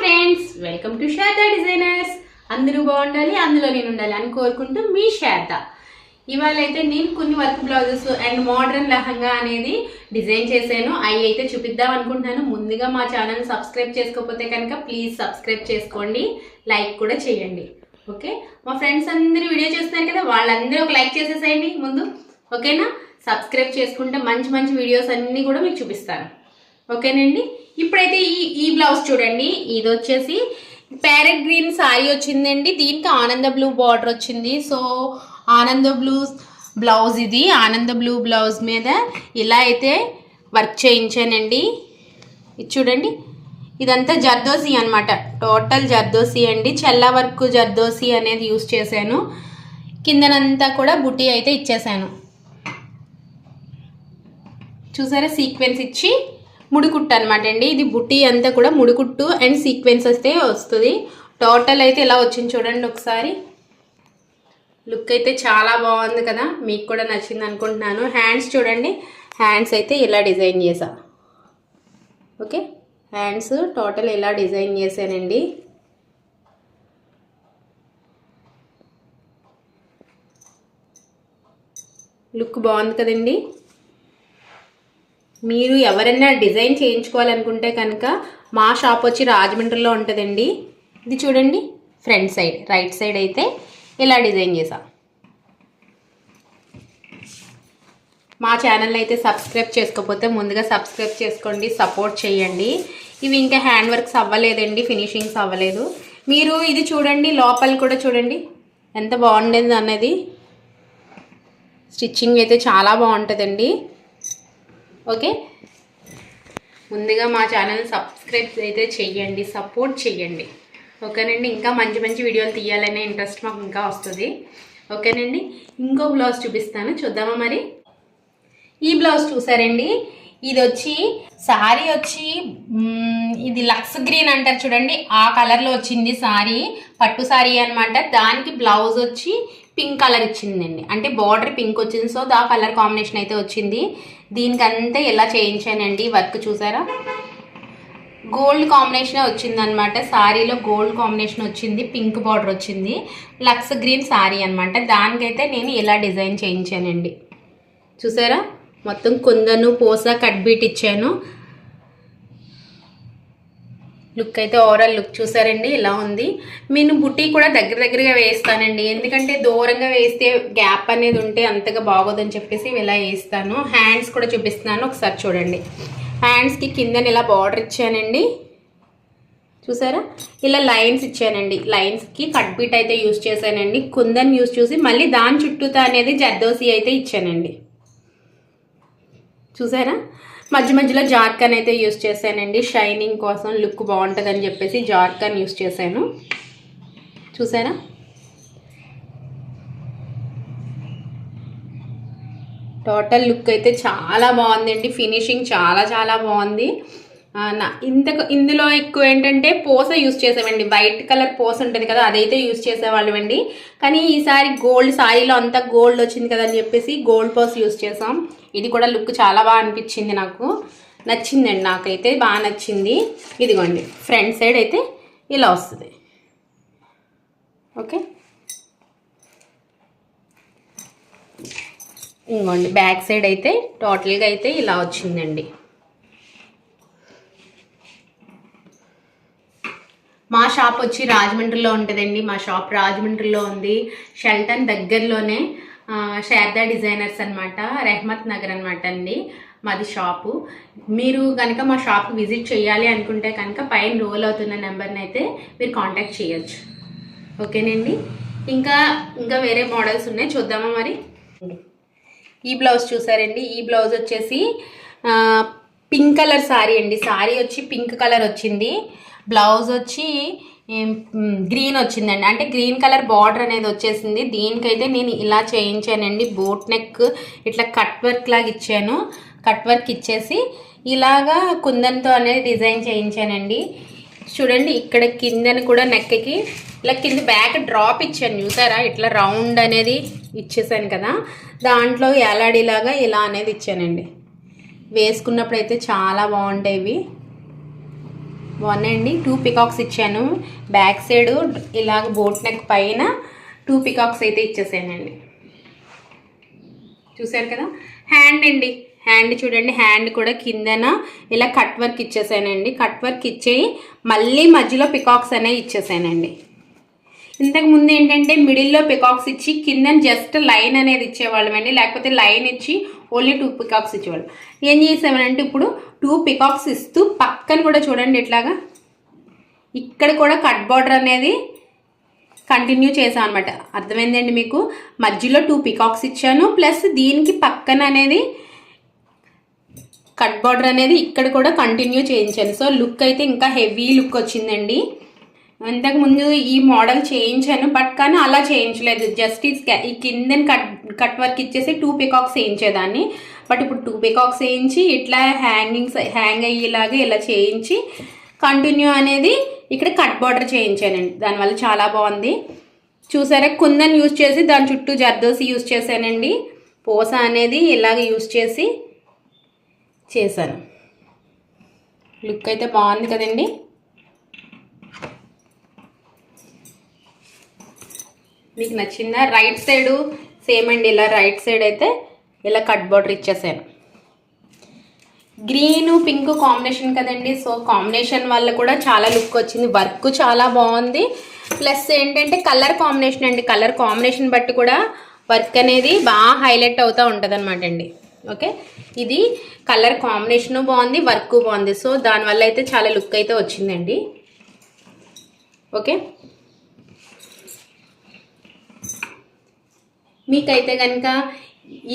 Friends, welcome to Sharada designers. అందరూ బాగుండాలి, అందులో నేను ఉండాలి అని కోరుకుంటూ మీ శారదా. ఇవాళ అయితే నేను కొన్ని work blouses and modern lehenga అనేది డిజైన్ చేశాను. అవి అయితే చూపిద్దాం అనుకుంటున్నాను. ముందుగా మా ఛానల్ సబ్స్క్రైబ్ చేసుకోకపోతే కనుక ప్లీజ్ సబ్స్క్రైబ్ చేసుకోండి, లైక్ కూడా చేయండి. ఓకే, మా ఫ్రెండ్స్ అందరూ వీడియో చూస్తున్నారు కదా, వాళ్ళందరూ ఒక లైక్ చేసేసేయండి ముందు. ఓకేనా? సబ్స్క్రైబ్ చేసుకుంటే మంచి మంచి వీడియోస్ అన్నీ కూడా మీకు చూపిస్తాను. ఓకేనండి. ఇప్పుడైతే ఈ బ్లౌజ్ చూడండి. ఇది వచ్చేసి ప్యారెట్ గ్రీన్ సారీ వచ్చిందండి. దీనికి ఆనంద బ్లూ బార్డర్ వచ్చింది. సో ఆనంద బ్లూ బ్లౌజ్, ఇది ఆనంద బ్లూ బ్లౌజ్ మీద ఇలా అయితే వర్క్ చేయించానండి. ఇది చూడండి, ఇదంతా జర్దోసి అనమాట, టోటల్ జర్దోసి అండి. చెల్లా వర్క్ జర్దోసి అనేది యూస్ చేశాను. కిందనంతా కూడా బుటీ అయితే ఇచ్చేసాను. చూసారా, సీక్వెన్స్ ఇచ్చి ముడికుట్టు అనమాట అండి. ఇది బుటీ అంతా కూడా ముడికుట్టు అండ్ సీక్వెన్స్ వస్తే వస్తుంది. టోటల్ అయితే ఇలా వచ్చింది చూడండి. ఒకసారి లుక్ అయితే చాలా బాగుంది కదా, మీకు కూడా నచ్చింది అనుకుంటున్నాను. హ్యాండ్స్ చూడండి, హ్యాండ్స్ అయితే ఇలా డిజైన్ చేసా. ఓకే, హ్యాండ్స్ టోటల్ ఇలా డిజైన్ చేశానండి. లుక్ బాగుంది కదండి. మీరు ఎవరైనా డిజైన్ చేయించుకోవాలనుకుంటే కనుక మా షాప్ వచ్చి రాజమండ్రిలో ఉంటుందండి. ఇది చూడండి, ఫ్రంట్ సైడ్ రైట్ సైడ్ అయితే ఇలా డిజైన్ చేసా. మా ఛానల్ అయితే సబ్స్క్రైబ్ చేసుకోకపోతే ముందుగా సబ్స్క్రైబ్ చేసుకోండి, సపోర్ట్ చేయండి. ఇవి ఇంకా హ్యాండ్ వర్క్స్ అవ్వలేదండి, ఫినిషింగ్స్ అవ్వలేదు. మీరు ఇది చూడండి, లోపల కూడా చూడండి ఎంత బాగుండేది అన్నది. స్టిచ్చింగ్ అయితే చాలా బాగుంటుందండి. ఓకే, ముందుగా మా ఛానల్ సబ్స్క్రైబ్ అయితే చెయ్యండి, సపోర్ట్ చెయ్యండి. ఓకేనండి. ఇంకా మంచి మంచి వీడియోలు తీయాలనే ఇంట్రెస్ట్ మాకు ఇంకా వస్తుంది. ఓకేనండి. ఇంకో బ్లౌజ్ చూపిస్తాను, చూద్దామా మరి. ఈ బ్లౌజ్ చూసారండి. ఇది వచ్చి సారీ వచ్చి ఇది లక్స్ గ్రీన్ అంటారు చూడండి, ఆ కలర్లో వచ్చింది సారీ. పట్టు సారీ అనమాట. దానికి బ్లౌజ్ వచ్చి పింక్ కలర్ ఇచ్చిందండి, అంటే బార్డర్ పింక్ వచ్చింది. సో దా కలర్ కాంబినేషన్ అయితే వచ్చింది. దీనికంతా ఎలా చేయించానండి వర్క్ చూసారా, గోల్డ్ కాంబినేషన్ వచ్చింది అనమాట. సారీలో గోల్డ్ కాంబినేషన్ వచ్చింది, పింక్ బార్డర్ వచ్చింది. లక్స్ గ్రీన్ సారీ అనమాట. దానికైతే నేను ఇలా డిజైన్ చేయించానండి. చూసారా, మొత్తం కుందను పూస కట్ బీట్ ఇచ్చాను. లుక్ అయితే ఓవరాల్ లుక్ చూసారండి, ఇలా ఉంది. నేను బుటీ కూడా దగ్గరగా వేస్తానండి, ఎందుకంటే దూరంగా వేస్తే గ్యాప్ అనేది ఉంటే అంతగా బాగోదని చెప్పేసి ఇలా వేస్తాను. హ్యాండ్స్ కూడా చూపిస్తున్నాను, ఒకసారి చూడండి. హ్యాండ్స్కి కిందని ఇలా బార్డర్ ఇచ్చానండి. చూసారా, ఇలా లైన్స్ ఇచ్చానండి. లైన్స్కి కట్ బీట్ అయితే యూజ్ చేశానండి. కుందన్ యూజ్ చేసి మళ్ళీ దాని చుట్టూతా అనేది జర్దోసి అయితే ఇచ్చానండి. చూసారా, మధ్య మధ్యలో జార్కన్ అయితే యూస్ చేశానండి. షైనింగ్ కోసం లుక్ బాగుంటుందని చెప్పేసి జార్కన్ యూస్ చేశాను. చూసారా, టోటల్ లుక్ అయితే చాలా బాగుందండి. ఫినిషింగ్ చాలా చాలా బాగుంది. ఇందులో ఎక్కువ ఏంటంటే పూస యూస్ చేసామండి. వైట్ కలర్ పూస ఉంటుంది కదా, అదైతే యూస్ చేసేవాళ్ళం అండి. కానీ ఈసారి గోల్డ్ సారీలో అంతా గోల్డ్ వచ్చింది కదా అని చెప్పేసి గోల్డ్ పూస యూస్ చేసాం. ఇది కూడా లుక్ చాలా బాగా అనిపించింది, నాకు నచ్చిందండి. నాకైతే బాగా నచ్చింది. ఇదిగోండి, ఫ్రంట్ సైడ్ అయితే ఇలా వస్తుంది. ఓకే, ఇంకోండి బ్యాక్ సైడ్ అయితే టోటల్గా అయితే ఇలా వచ్చిందండి. మా షాప్ వచ్చి రాజమండ్రిలో ఉంటుందండి. మా షాప్ రాజమండ్రిలో ఉంది, షెల్టన్ దగ్గరలోనే. శారదా డిజైనర్స్ అనమాట, రెహమత్ నగర్ అనమాట అండి మాది షాపు. మీరు కనుక మా షాప్కి విజిట్ చేయాలి అనుకుంటే కనుక పైన రోల్ అవుతున్న నెంబర్ని అయితే మీరు కాంటాక్ట్ చేయొచ్చు. ఓకేనండి. ఇంకా వేరే మోడల్స్ ఉన్నాయి, చూద్దామా మరి. ఈ బ్లౌజ్ చూసారండి. ఈ బ్లౌజ్ వచ్చేసి పింక్ కలర్ సారీ అండి. సారీ వచ్చి పింక్ కలర్ వచ్చింది, బ్లౌజ్ వచ్చి గ్రీన్ వచ్చిందండి, అంటే గ్రీన్ కలర్ బార్డర్ అనేది వచ్చేసింది. దీనికైతే నేను ఇలా చేయించానండి. బోట్ నెక్ ఇట్లా కట్ వర్క్ లాగా ఇచ్చాను. కట్ వర్క్ ఇచ్చేసి ఇలాగా కుందన్తో అనేది డిజైన్ చేయించానండి. చూడండి, ఇక్కడ కిందని కూడా నెక్కి ఇలా కింద బ్యాక్ డ్రాప్ ఇచ్చాను. చూసారా, ఇట్లా రౌండ్ అనేది ఇచ్చేసాను కదా, దాంట్లో ఏలాడిలాగా ఇలా అనేది ఇచ్చానండి. వేసుకున్నప్పుడు అయితే చాలా బాగుంటాయి ఇవి. బాగున్నాయండి. 2 పికాక్స్ ఇచ్చాను. బ్యాక్ సైడ్ ఇలాగ బోట్ నెక్ పైన 2 పికాక్స్ అయితే ఇచ్చేసానండి. చూసారు కదా. హ్యాండ్ అండి, హ్యాండ్ చూడండి. హ్యాండ్ కూడా కిందన ఇలా కట్ వర్క్ ఇచ్చేసానండి. కట్ వర్క్ ఇచ్చేయి మళ్ళీ మధ్యలో పికాక్స్ అనేవి ఇచ్చేసానండి. ఇంతకు ముందు ఏంటంటే మిడిల్లో పికాక్స్ ఇచ్చి కింద జస్ట్ లైన్ అనేది ఇచ్చేవాళ్ళమండి, లేకపోతే లైన్ ఇచ్చి ఓన్లీ 2 పికాక్స్ ఇచ్చేవాళ్ళు. ఏం చేసామనంటే ఇప్పుడు 2 పికాక్స్ ఇస్తూ పక్కన కూడా చూడండి ఇట్లాగా ఇక్కడ కూడా కట్ బార్డర్ అనేది కంటిన్యూ చేసాం అనమాట. అర్థమైందండి మీకు. మధ్యలో 2 పికాక్స్ ఇచ్చాను, ప్లస్ దీనికి పక్కన అనేది కట్ బార్డర్ అనేది ఇక్కడ కూడా కంటిన్యూ చేయించాను. సో లుక్ అయితే ఇంకా హెవీ లుక్ వచ్చిందండి. ఇంతకుముందు ఈ మోడల్ చేయించాను, బట్ కానీ అలా చేయించలేదు. జస్ట్ ఈ కింద కట్ వర్క్ ఇచ్చేసి 2 పికాక్స్ వేయించేదాన్ని. బట్ ఇప్పుడు 2 పికాక్స్ వేయించి ఇట్లా హ్యాంగ్ అయ్యేలాగా ఇలా చేయించి కంటిన్యూ అనేది ఇక్కడ కట్ బార్డర్ చేయించానండి. దానివల్ల చాలా బాగుంది. చూసారా, కుందన్ యూజ్ చేసి దాని చుట్టూ జర్దోసి యూజ్ చేశానండి. పూస అనేది ఇలాగ యూజ్ చేశాను. లుక్ అయితే బాగుంది కదండి. మీకు నచ్చిందా? రైట్ సైడు సేమ్ అండి. ఇలా రైట్ సైడ్ అయితే ఇలా కట్ బార్డర్ ఇచ్చేసాను. గ్రీన్ పింక్ కాంబినేషన్ కదండి. సో కాంబినేషన్ వల్ల కూడా చాలా లుక్ వచ్చింది. వర్క్ చాలా బాగుంది. ప్లస్ ఏంటంటే కలర్ కాంబినేషన్ అండి. కలర్ కాంబినేషన్ బట్టి కూడా వర్క్ అనేది బాగా హైలైట్ అవుతూ ఉంటుంది అనమాట అండి. ఓకే, ఇది కలర్ కాంబినేషను బాగుంది, వర్క్ బాగుంది. సో దానివల్ల అయితే చాలా లుక్ అయితే వచ్చిందండి. ఓకే, మీకైతే కనుక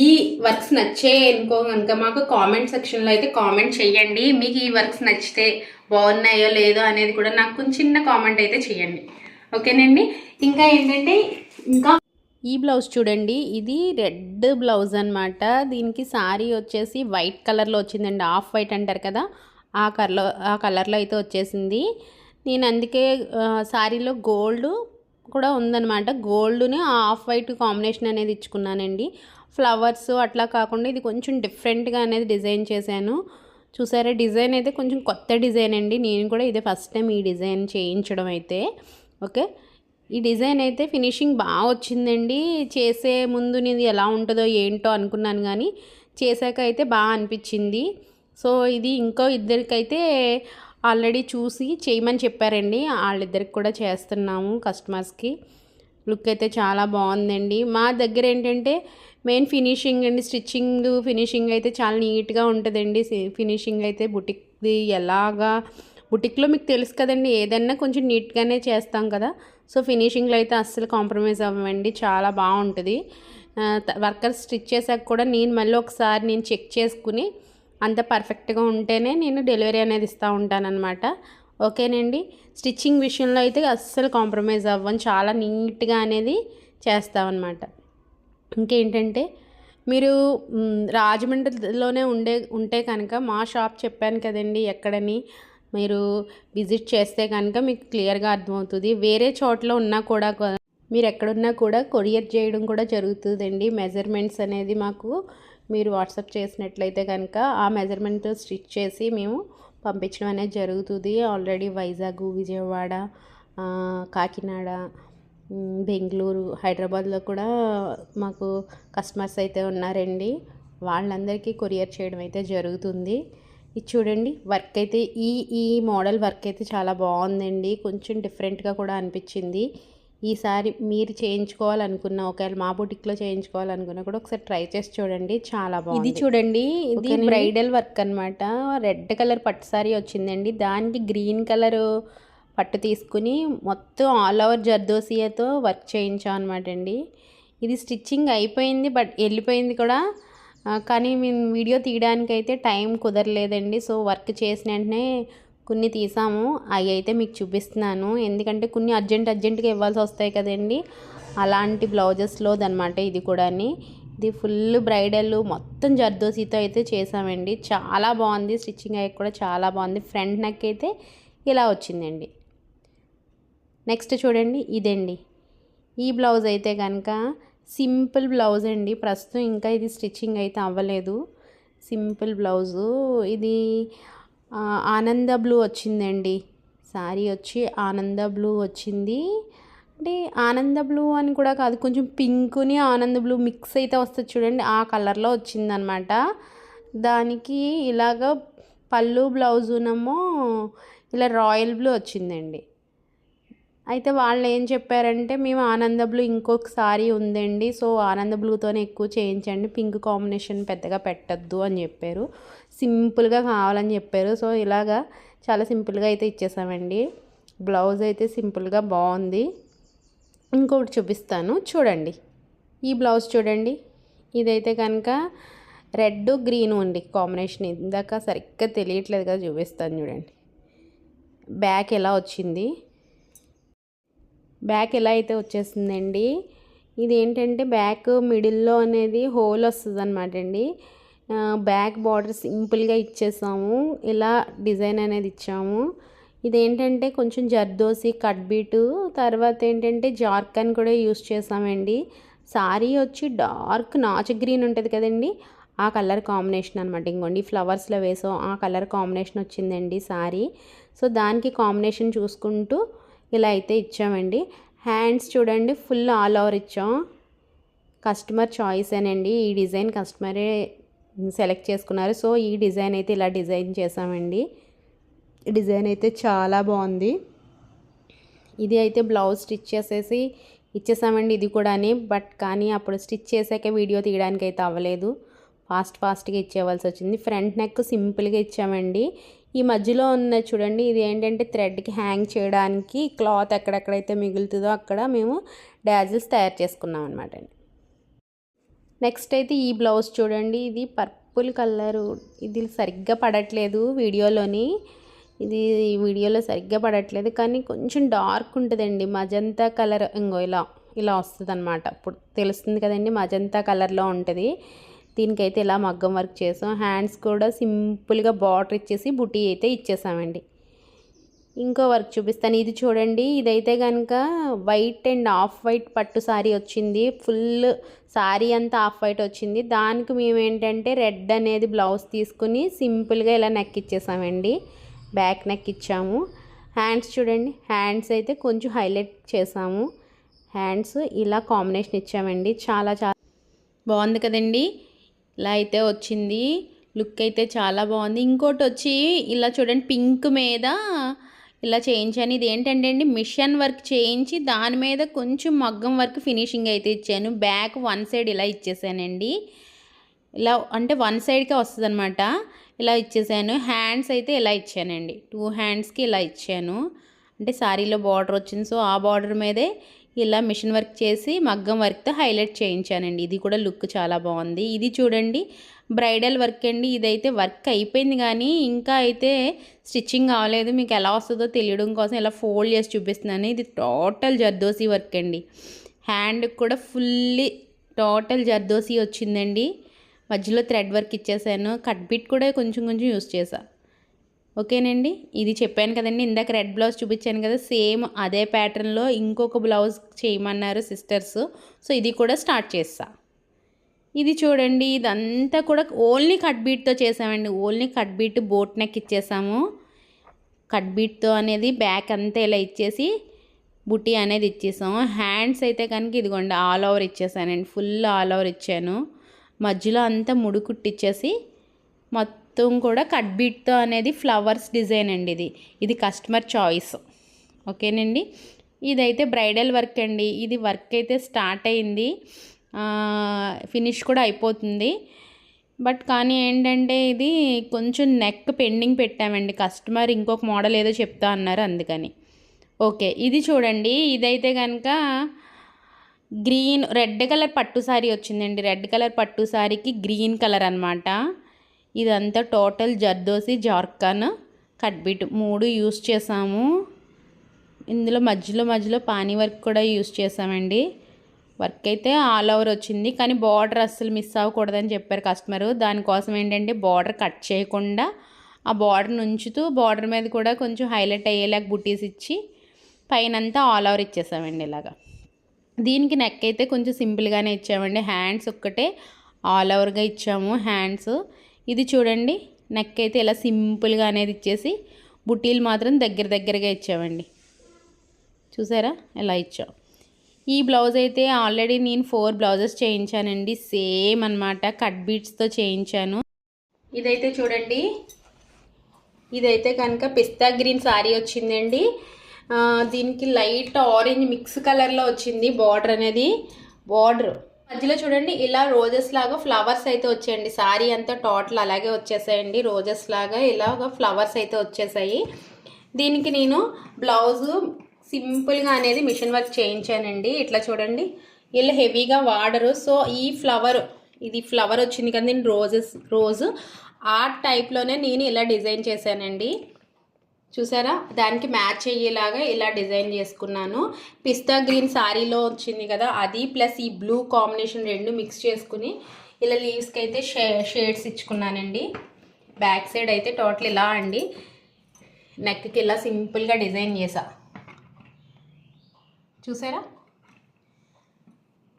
ఈ వర్క్స్ నచ్చే అనుకో కనుక మాకు కామెంట్ సెక్షన్లో అయితే కామెంట్ చేయండి. మీకు ఈ వర్క్స్ నచ్చితే బాగున్నాయో లేదో అనేది కూడా నాకు కొంచెం చిన్న కామెంట్ అయితే చేయండి. ఓకేనండి. ఇంకా ఏంటంటే ఇంకా ఈ బ్లౌజ్ చూడండి, ఇది రెడ్ బ్లౌజ్ అనమాట. దీనికి శారీ వచ్చేసి వైట్ కలర్లో వచ్చిందండి. ఆఫ్ వైట్ అంటారు కదా, ఆ కలర్లో అయితే వచ్చేసింది. నేను అందుకే శారీలో గోల్డ్ కూడా ఉందన్నమాట. గోల్డ్ని ఆఫ్ వైట్ కాంబినేషన్ అనేది ఇచ్చుకున్నానండి. ఫ్లవర్స్ అట్లా కాకుండా ఇది కొంచెం డిఫరెంట్గా అనేది డిజైన్ చేశాను. చూసారా, డిజైన్ అయితే కొంచెం కొత్త డిజైన్ అండి. నేను కూడా ఇదే ఫస్ట్ టైం ఈ డిజైన్ చేయించడం అయితే. ఓకే, ఈ డిజైన్ అయితే ఫినిషింగ్ బాగా వచ్చిందండి. చేసే ముందు నేను ఎలా ఉంటుందో ఏంటో అనుకున్నాను, కానీ చేశాక అయితే బాగా అనిపించింది. సో ఇది ఇంకో ఇద్దరికైతే ఆల్రెడీ చూసి చేయమని చెప్పారండి. వాళ్ళిద్దరికి కూడా చేస్తున్నాము కస్టమర్స్కి. లుక్ అయితే చాలా బాగుందండి. మా దగ్గర ఏంటంటే మెయిన్ ఫినిషింగ్ అండి, స్టిచ్చింగ్ ఫినిషింగ్ అయితే చాలా నీట్గా ఉంటుందండి. ఫినిషింగ్ అయితే బుటిక్ది ఎలాగా, బుటిక్లో మీకు తెలుసు కదండి, ఏదన్నా కొంచెం నీట్గానే చేస్తాం కదా. సో ఫినిషింగ్లో అయితే అస్సలు కాంప్రమైజ్ అవ్వండి, చాలా బాగుంటుంది. వర్కర్స్ స్టిచ్ చేశాక కూడా నేను మళ్ళీ ఒకసారి నేను చెక్ చేసుకుని అంత పర్ఫెక్ట్గా ఉంటేనే నేను డెలివరీ అనేది ఇస్తూ ఉంటానన్నమాట. ఓకేనండి. స్టిచ్చింగ్ విషయంలో అయితే అస్సలు కాంప్రమైజ్ అవ్వను, చాలా నీట్గా అనేది చేస్తామన్నమాట. ఇంకేంటంటే మీరు రాజమండ్రిలోనే ఉంటే కనుక మా షాప్ చెప్పాను కదండి ఎక్కడని, మీరు విజిట్ చేస్తే కనుక మీకు క్లియర్గా అర్థమవుతుంది. వేరే చోట్ల ఉన్నా కూడా మీరు ఎక్కడున్నా కూడా కొరియర్ చేయడం కూడా జరుగుతుందండి. మెజర్మెంట్స్ అనేది మాకు మీరు వాట్సాప్ చేసినట్లయితే కనుక ఆ మెజర్మెంట్ స్టిచ్ చేసి మేము పంపించడం అనేది జరుగుతుంది. ఆల్రెడీ వైజాగ్, విజయవాడ, కాకినాడ, బెంగళూరు, హైదరాబాద్లో కూడా మాకు కస్టమర్స్ అయితే ఉన్నారండి. వాళ్ళందరికీ కొరియర్ చేయడం అయితే జరుగుతుంది. ఇది చూడండి, వర్క్ అయితే ఈ మోడల్ వర్క్ అయితే చాలా బాగుందండి. కొంచెం డిఫరెంట్గా కూడా అనిపించింది. ఈసారి మీరు చేయించుకోవాలనుకున్నా, ఒకవేళ మా బుటిక్లో చేయించుకోవాలనుకున్నా కూడా ఒకసారి ట్రై చేసి చూడండి, చాలా బాగుంది. ఇది చూడండి, ఇది బ్రైడల్ వర్క్ అనమాట. రెడ్ కలర్ పట్టు సారీ వచ్చిందండి. దానికి గ్రీన్ కలర్ పట్టు తీసుకుని మొత్తం ఆల్ ఓవర్ జర్దోసియాతో వర్క్ చేయించాం అనమాట అండి. ఇది స్టిచ్చింగ్ అయిపోయింది, బట్ వెళ్ళిపోయింది కూడా. కానీ మేము వీడియో తీయడానికి అయితే టైం కుదరలేదండి. సో వర్క్ చేసిన వెంటనే కొన్ని తీసాము, అవి అయితే మీకు చూపిస్తున్నాను. ఎందుకంటే కొన్ని అర్జెంటుగా ఇవ్వాల్సి వస్తాయి కదండి, అలాంటి బ్లౌజెస్లో అనమాట ఇది కూడా. ఇది ఫుల్ బ్రైడల్ మొత్తం జర్దోసితో అయితే చేసామండి. చాలా బాగుంది, స్టిచ్చింగ్ అయ్యి కూడా చాలా బాగుంది. ఫ్రంట్ నెక్ అయితే ఇలా వచ్చిందండి. నెక్స్ట్ చూడండి, ఇదండి ఈ బ్లౌజ్ అయితే కనుక సింపుల్ బ్లౌజ్ అండి. ప్రస్తుతం ఇంకా ఇది స్టిచ్చింగ్ అయితే అవ్వలేదు, సింపుల్ బ్లౌజు. ఇది ఆనంద బ్లూ వచ్చిందండి. శారీ వచ్చి ఆనంద బ్లూ వచ్చింది. అంటే ఆనంద బ్లూ అని కూడా కాదు, కొంచెం పింక్ని ఆనంద బ్లూ మిక్స్ అయితే వస్తుంది చూడండి, ఆ కలర్లో వచ్చిందనమాట. దానికి ఇలాగ పళ్ళు బ్లౌజునేమో ఇలా రాయల్ బ్లూ వచ్చిందండి. అయితే వాళ్ళు ఏం చెప్పారంటే, మేము ఆనంద బ్లూ ఇంకొక సారీ ఉందండి, సో ఆనంద బ్లూతోనే ఎక్కువ చేయించండి, పింక్ కాంబినేషన్ పెద్దగా పెట్టద్దు అని చెప్పారు, సింపుల్గా కావాలని చెప్పారు. సో ఇలాగా చాలా సింపుల్గా అయితే ఇచ్చేసామండి. బ్లౌజ్ అయితే సింపుల్గా బాగుంది. ఇంకొకటి చూపిస్తాను చూడండి. ఈ బ్లౌజ్ చూడండి, ఇదైతే కనుక రెడ్ గ్రీన్ అండి కాంబినేషన్. ఇందాక సరిగ్గా తెలియట్లేదు కదా, చూపిస్తాను చూడండి. బ్యాక్ ఎలా వచ్చింది, బ్యాక్ ఎలా అయితే వచ్చేసిందండి. ఇది ఏంటంటే బ్యాక్ మిడిల్లో అనేది హోల్ వస్తుంది అనమాట అండి. బ్యాక్ బార్డర్ సింపుల్గా ఇచ్చేసాము, ఇలా డిజైన్ అనేది ఇచ్చాము. ఇదేంటంటే కొంచెం జర్దోసి కట్ బీటు, తర్వాత ఏంటంటే జార్కన్ కూడా యూస్ చేసామండి. సారీ వచ్చి డార్క్ నాచు గ్రీన్ ఉంటుంది కదండి, ఆ కలర్ కాంబినేషన్ అనమాట. ఇంకోండి ఫ్లవర్స్లో వేసాం, ఆ కలర్ కాంబినేషన్ వచ్చిందండి సారీ. సో దానికి కాంబినేషన్ చూసుకుంటూ ఇలా అయితే ఇచ్చామండి. హ్యాండ్స్ చూడండి ఫుల్ ఆల్ ఓవర్ ఇచ్చాం. కస్టమర్ చాయిసేనండి, ఈ డిజైన్ కస్టమరే సెలెక్ట్ చేసుకున్నారు. సో ఈ డిజైన్ అయితే ఇలా డిజైన్ చేసామండి. డిజైన్ అయితే చాలా బాగుంది. ఇది అయితే బ్లౌజ్ స్టిచ్ చేసేసి ఇచ్చేసామండి ఇది కూడాని. బట్ కానీ అప్పుడు స్టిచ్ చేసాక వీడియో తీయడానికి అయితే అవ్వలేదు, ఫాస్ట్గా ఇచ్చేవాల్సి వచ్చింది. ఫ్రంట్ నెక్ సింపుల్గా ఇచ్చామండి. ఈ మధ్యలో ఉన్న చూడండి, ఇది ఏంటంటే థ్రెడ్కి హ్యాంగ్ చేయడానికి క్లాత్ ఎక్కడెక్కడైతే మిగులుతుందో అక్కడ మేము డాజిల్స్ తయారు చేసుకున్నాం అనమాట అండి. నెక్స్ట్ అయితే ఈ బ్లౌజ్ చూడండి, ఇది పర్పుల్ కలరు, ఇది సరిగ్గా పడట్లేదు వీడియోలోని, ఇది వీడియోలో సరిగ్గా పడట్లేదు కానీ కొంచెం డార్క్ ఉంటుందండి, మజంతా కలర్. ఇంకో ఇలా వస్తుంది అనమాట. ఇప్పుడు తెలుస్తుంది కదండి, మజంతా కలర్లో ఉంటుంది. దీనికైతే ఇలా మగ్గం వర్క్ చేసాం. హ్యాండ్స్ కూడా సింపుల్గా బార్డర్ ఇచ్చేసి బుటీ అయితే ఇచ్చేసామండి. ఇంకో వర్క్ చూపిస్తాను, ఇది చూడండి. ఇదైతే కనుక వైట్ అండ్ ఆఫ్ వైట్ పట్టు సారీ వచ్చింది, ఫుల్ సారీ అంతా ఆఫ్ వైట్ వచ్చింది. దానికి మేము ఏంటంటే రెడ్ అనేది బ్లౌజ్ తీసుకుని సింపుల్గా ఇలా నెక్ ఇచ్చేసామండి, బ్యాక్ నెక్ ఇచ్చాము. హ్యాండ్స్ చూడండి, హ్యాండ్స్ అయితే కొంచెం హైలైట్ చేసాము. హ్యాండ్స్ ఇలా కాంబినేషన్ ఇచ్చామండి, చాలా బాగుంది కదండి. ఇలా అయితే వచ్చింది, లుక్ అయితే చాలా బాగుంది. ఇంకోటి వచ్చి ఇలా చూడండి, పింక్ మీద ఇలా చేయించాను. ఇది ఏంటంటే అండి మిషన్ వర్క్ చేయించి దాని మీద కొంచెం మగ్గం వర్క్ ఫినిషింగ్ అయితే ఇచ్చాను. బ్యాక్ వన్ సైడ్ ఇలా ఇచ్చేసానండి, ఇలా అంటే వన్ సైడ్కే వస్తుంది అనమాట, ఇలా ఇచ్చేసాను. హ్యాండ్స్ అయితే ఇలా ఇచ్చానండి, 2 హ్యాండ్స్కి ఇలా ఇచ్చాను. అంటే శారీలో బార్డర్ వచ్చింది, సో ఆ బార్డర్ మీదే ఇలా మిషన్ వర్క్ చేసి మగ్గం వర్క్తో హైలైట్ చేయించానండి. ఇది కూడా లుక్ చాలా బాగుంది. ఇది చూడండి బ్రైడల్ వర్క్ అండి. ఇదైతే వర్క్ అయిపోయింది కానీ ఇంకా అయితే స్టిచ్చింగ్ అవ్వలేదు, మీకు ఎలా వస్తుందో తెలియడం కోసం ఇలా ఫోల్డ్ చేసి చూపిస్తున్నాను. ఇది టోటల్ జర్దోసి వర్క్ అండి. హ్యాండ్కి కూడా ఫుల్లీ టోటల్ జర్దోసి వచ్చిందండి. మధ్యలో థ్రెడ్ వర్క్ ఇచ్చేసాను, కట్ బిట్ కూడా కొంచెం యూస్ చేసా. ఓకేనండి, ఇది చెప్పాను కదండి ఇందాక రెడ్ బ్లౌజ్ చూపించాను కదా, సేమ్ అదే ప్యాటర్న్లో ఇంకొక బ్లౌజ్ చేయమన్నారు సిస్టర్స్. సో ఇది కూడా స్టార్ట్ చేస్తా. ఇది చూడండి, ఇదంతా కూడా ఓన్లీ కట్ బీట్తో చేసామండి. Only cut beat boat neck ఇచ్చేసాము. కట్ బీట్తో అనేది బ్యాక్ అంతా ఇలా ఇచ్చేసి బుటీ అనేది ఇచ్చేసాము. హ్యాండ్స్ అయితే కనుక ఇదిగోండి ఆల్ ఓవర్ ఇచ్చేసానండి, ఫుల్ ఆల్ ఓవర్ ఇచ్చాను. మధ్యలో అంతా ముడి కుట్టిచ్చేసి మొత్తం కూడా కట్ బీట్తో అనేది ఫ్లవర్స్ డిజైన్ అండి. ఇది కస్టమర్ చాయిస్. ఓకేనండి, ఇదైతే బ్రైడల్ వర్క్ అండి. ఇది వర్క్ అయితే స్టార్ట్ అయింది, ఫినిష్ కూడా అయిపోతుంది. బట్ కానీ ఏంటంటే ఇది కొంచెం నెక్ పెండింగ్ పెట్టామండి, కస్టమర్ ఇంకొక మోడల్ ఏదో చెప్తా అన్నారు అందుకని. ఓకే, ఇది చూడండి, ఇదైతే కనుక గ్రీన్ రెడ్ కలర్ పట్టు సారీ వచ్చిందండి. రెడ్ కలర్ పట్టు సారీకి గ్రీన్ కలర్ అనమాట. ఇదంతా total zardozi zircon cut beat 3 use చేసాము. ఇందులో మధ్యలో పానీ వర్క్ కూడా యూస్ చేసామండి. వర్క్ అయితే ఆల్ ఓవర్ వచ్చింది కానీ బార్డర్ అస్సలు మిస్ అవ్వకూడదని చెప్పారు కస్టమరు. దానికోసం ఏంటంటే బార్డర్ కట్ చేయకుండా ఆ బార్డర్ ఉంచుతూ బార్డర్ మీద కూడా కొంచెం హైలైట్ అయ్యేలాగా బుటీస్ ఇచ్చి పైనంతా ఆల్ ఓవర్ ఇచ్చేసామండి ఇలాగా. దీనికి నెక్ అయితే కొంచెం సింపుల్గానే ఇచ్చామండి. హ్యాండ్స్ ఒక్కటే ఆల్ ఓవర్గా ఇచ్చాము హ్యాండ్స్. ఇది చూడండి, నెక్ అయితే ఇలా సింపుల్గా అనేది ఇచ్చేసి బుటీలు మాత్రం దగ్గరగా ఇచ్చామండి. చూసారా ఎలా ఇచ్చాం. ఈ బ్లౌజ్ అయితే ఆల్రెడీ నేను 4 బ్లౌజెస్ చేయించానండి. సేమ్ అన్నమాట, కట్ బీట్స్తో చేయించాను. ఇదైతే చూడండి, ఇదైతే కనుక పిస్తా గ్రీన్ శారీ వచ్చిందండి. దీనికి లైట్ ఆరెంజ్ మిక్స్ కలర్లో వచ్చింది బార్డర్ అనేది. బార్డర్ మధ్యలో చూడండి ఇలా రోజెస్ లాగా ఫ్లవర్స్ అయితే వచ్చాయండి. శారీ అంతా టోటల్ అలాగే వచ్చేసాయండి, రోజెస్ లాగా ఇలాగ ఫ్లవర్స్ అయితే వచ్చేసాయి. దీనికి నేను బ్లౌజు సింపుల్గా అనేది మిషన్ వర్క్ చేయించానండి. ఇట్లా చూడండి, ఇలా హెవీగా వాడరు. సో ఈ ఇది ఫ్లవర్ వచ్చింది కదా, నేను రోజు ఆ టైప్లోనే నేను ఇలా డిజైన్ చేశానండి. చూసారా, దానికి మ్యాచ్ అయ్యేలాగా ఇలా డిజైన్ చేసుకున్నాను. పిస్తా గ్రీన్ శారీలో వచ్చింది కదా అది, ప్లస్ ఈ బ్లూ కాంబినేషన్ రెండు మిక్స్ చేసుకుని ఇలా లీవ్స్కి అయితే షేడ్స్ ఇచ్చుకున్నానండి. బ్యాక్ సైడ్ అయితే టోటల్ ఇలా అండి, నెక్కి ఇలా సింపుల్గా డిజైన్ చేసా. చూసారా,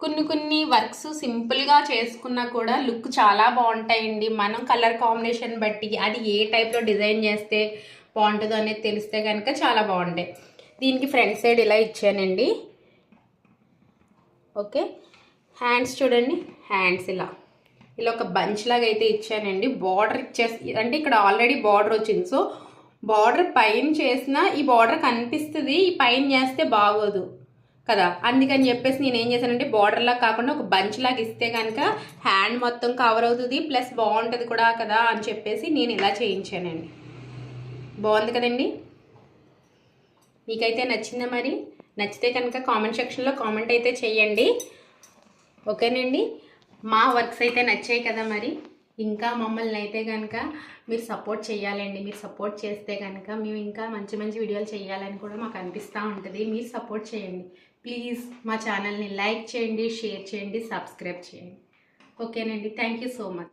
కొన్ని వర్క్స్ సింపుల్గా చేసుకున్నా కూడా లుక్ చాలా బాగుంటాయండి. మనం కలర్ కాంబినేషన్ బట్టి అది ఏ టైప్లో డిజైన్ చేస్తే బాగుంటుందో అనేది తెలిస్తే కనుక చాలా బాగుంటాయి. దీనికి ఫ్రంట్ సైడ్ ఇలా ఇచ్చానండి. ఓకే, హ్యాండ్స్ చూడండి, హ్యాండ్స్ ఇలా ఒక బంచ్ లాగా అయితే ఇచ్చానండి. బార్డర్ అంటే ఇక్కడ ఆల్రెడీ బార్డర్ వచ్చింది. సో బార్డర్ పైన చేసినా ఈ బార్డర్ కనిపిస్తుంది, ఈ పైన చేస్తే బాగోదు కదా, అందుకని చెప్పేసి నేను ఏం చేశానంటే బార్డర్లా కాకుండా ఒక బంచ్ లాగా ఇస్తే కనుక హ్యాండ్ మొత్తం కవర్ అవుతుంది, ప్లస్ బాగుంటుంది కూడా కదా అని చెప్పేసి నేను ఇలా చేయించానండి. బాగుంది కదండి. మీకైతే నచ్చిందా? మరి నచ్చితే కనుక కామెంట్ సెక్షన్లో కామెంట్ అయితే చేయండి. ఓకేనండి, మా వర్క్స్ అయితే నచ్చాయి కదా. మరి ఇంకా మమ్మల్ని అయితే కనుక మీరు సపోర్ట్ చేయాలండి. మీరు సపోర్ట్ చేస్తే కనుక మేము ఇంకా మంచి వీడియోలు చేయాలని కూడా మాకు అనిపిస్తూ ఉంటుంది. మీరు సపోర్ట్ చేయండి ప్లీజ్. మా ఛానల్ని లైక్ చేయండి, షేర్ చేయండి, సబ్స్క్రైబ్ చేయండి. ఓకేనండి, థ్యాంక్ యూ సో మచ్.